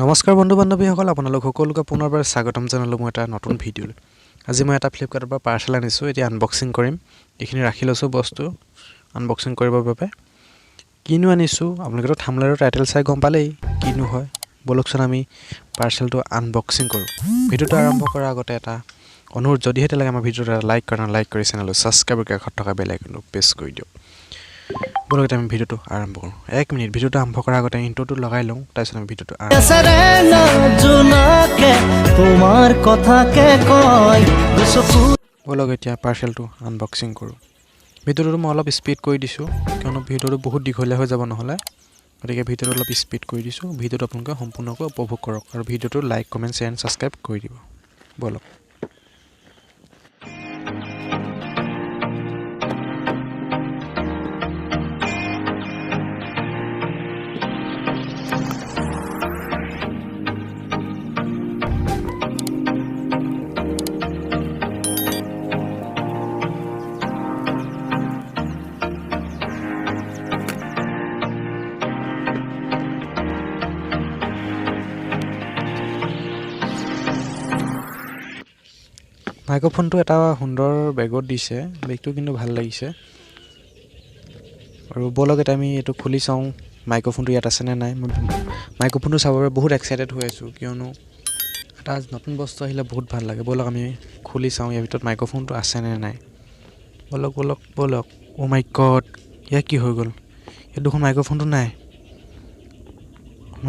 নমস্কাৰ বন্ধু বান্ধৱীসকল, আপোনালোক সকলোকে পুনৰবাৰ স্বাগতম জনালোঁ মই এটা নতুন ভিডিঅ'লৈ। আজি মই এটা ফ্লিপকাৰ্টৰ পৰা পাৰ্চেল আনিছোঁ, এতিয়া আনবক্সিং কৰিম। এইখিনি ৰাখি লৈছোঁ বস্তু আনবক্সিং কৰিবৰ বাবে। কিনো আনিছোঁ আপোনালোকেতো থাম্বনেইলৰ টাইটেল চাই গম পালেই কিনো হয়। বলকচোন আমি পাৰ্চেলটো আনবক্সিং কৰোঁ। ভিডিঅ'টো আৰম্ভ কৰাৰ আগতে এটা অনুৰোধ, যদিহে লাগে আমাৰ ভিডিঅ'টো এটা লাইক কৰি চেনেলটো ছাবস্ক্ৰাইব কৰি কাষত থকা বেল আইকনটো প্ৰেছ কৰি দিয়ক। বলক আমি ভিডিঅ'টো আৰম্ভ কৰোঁ। 1 মিনিট ভিডিঅ'টো আৰম্ভ কৰাৰ আগতে ইন্ট্ৰ'টো লগাই লওঁ, তাৰপিছত আমি ভিডিঅ'টো বলক এতিয়া পাৰ্চেলটো আনবক্সিং কৰোঁ। ভিডিঅ'টো মই অলপ স্পীড কৰি দিছোঁ, কিয়নো ভিডিঅ'টো বহুত দীঘলীয়া হৈ যাব নহ'লে, গতিকে ভিডিঅ'টো অলপ স্পীড কৰি দিছোঁ। ভিডিঅ'টো আপোনালোকে সম্পূৰ্ণকৈ উপভোগ কৰক আৰু ভিডিঅ'টো like comment share and subscribe কৰি দিব। বলক মাইক্ৰফোনটো এটা সুন্দৰ বেগত দিছে, বেগটো কিন্তু ভাল লাগিছে। আৰু বলক এতিয়া আমি এইটো খুলি চাওঁ মাইক্ৰফোনটো ইয়াত আছেনে নাই। মই মাইক্ৰফোনটো চাবৰ বাবে বহুত এক্সাইটেড হৈ আছোঁ, কিয়নো এটা নতুন বস্তু আহিলে বহুত ভাল লাগে। বলক আমি খুলি চাওঁ ইয়াৰ ভিতৰত মাইক্ৰফোনটো আছেনে নাই। বলক বলক বলক। অ' মাই গড, ইয়াৰ কি হৈ গ'ল? ইয়াত দেখোন মাইক্ৰফোনটো নাই। অ'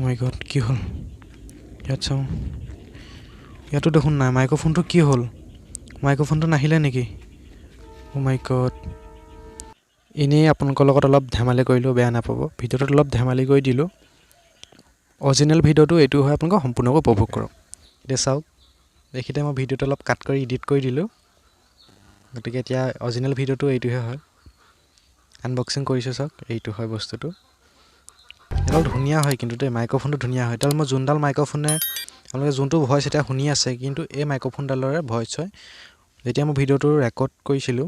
মাই গড কি হ'ল? ইয়াত চাওঁ, ইয়াতো দেখোন নাই। মাইক্ৰফোনটো কি হ'ল? মাইক্ৰফোনটো নাহিলে নেকি? অ' মাই গড। এনেই আপোনালোকৰ লগত অলপ ধেমালি কৰিলোঁ, বেয়া নাপাব। ভিডিঅ'টোত অলপ ধেমালি কৰি দিলোঁ। অৰিজিনেল ভিডিঅ'টো এইটো হয়, আপোনালোকে সম্পূৰ্ণকৈ উপভোগ কৰক। এতিয়া চাওক, এইখিনিতে মই ভিডিঅ'টো অলপ কাট কৰি এডিট কৰি দিলোঁ, গতিকে এতিয়া অৰিজিনেল ভিডিঅ'টো এইটোহে হয়। আনবক্সিং কৰিছোঁ চাওক, এইটো হয় বস্তুটো। এডাল ধুনীয়া হয় কিন্তু দেই, মাইক্ৰফোনটো ধুনীয়া হয়। এডাল মই যোনডাল মাইক্ৰফোনে আপোনালোকে যোনটো ভইচ এতিয়া শুনি আছে, কিন্তু এই মাইক্ৰফোনডালৰে ভইচ হয়। যেতিয়া মই ভিডিঅ'টো ৰেকৰ্ড কৰিছিলোঁ,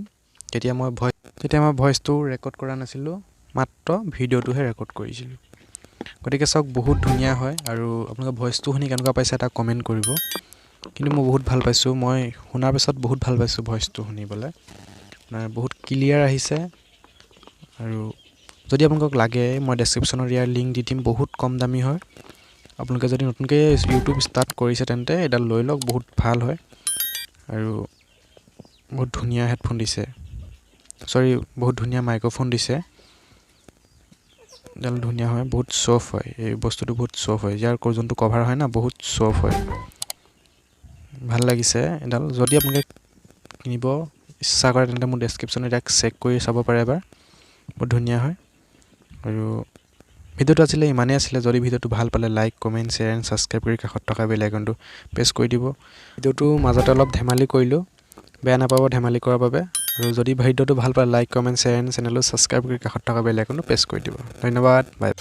তেতিয়া মই ভইচটো ৰেকৰ্ড কৰা নাছিলোঁ, মাত্ৰ ভিডিঅ'টোহে ৰেকৰ্ড কৰিছিলোঁ। গতিকে চাওক, বহুত ধুনীয়া হয়। আৰু আপোনালোকে ভইচটো শুনি কেনেকুৱা পাইছে এটা কমেণ্ট কৰিব। কিন্তু মই বহুত ভাল পাইছোঁ, মই শুনাৰ পিছত বহুত ভাল পাইছোঁ ভইচটো শুনিবলৈ। বহুত ক্লিয়াৰ আহিছে। আৰু যদি আপোনালোকক লাগে, মই ডেছক্ৰিপশ্যনত ইয়াৰ লিংক দি দিম, বহুত কম দামী হয়। আপোনালোকে যদি নতুনকৈ ইউটিউব ষ্টাৰ্ট কৰিছে, তেন্তে এডাল লৈ লওক, বহুত ভাল হয়। আৰু বহুত ধুনীয়া হেডফোন দিছে, বহুত ধুনীয়া মাইক্ৰফোন দিছে। এডাল ধুনীয়া হয়, বহুত চফ্ট হয়। এই বস্তুটো বহুত চফ্ট হয়, ইয়াৰ যোনটো কভাৰ হয় না, বহুত চফ্ট হয়। ভাল লাগিছে এডাল। যদি আপোনালোকে কিনিব ইচ্ছা কৰে, তেন্তে মোৰ ডেছক্ৰিপশ্যনত ইয়াক চেক কৰি চাব পাৰে এবাৰ, বহুত ধুনীয়া হয়। আৰু ভিডিঅ'টো আজিলৈ ইমানেই আছিলে। যদি ভিডিঅ'টো ভাল পালে like comment share and subscribe কৰি কাষত থকা বেল আইকনটো প্ৰেছ কৰি দিব। ভিডিঅ'টো মাজতে অলপ ধেমালি কৰিলোঁ, বেয়া নাপাব ধেমালি কৰাৰ বাবে। আৰু যদি ভিডিঅ'টো ভাল পালে লাইক কমেণ্ট শ্বেয়াৰ এণ্ড চেনেলটো ছাবস্ক্ৰাইব কৰি কাষত থকা বেল আইকনটো প্ৰেছ কৰি দিব। ধন্যবাদ, বাই।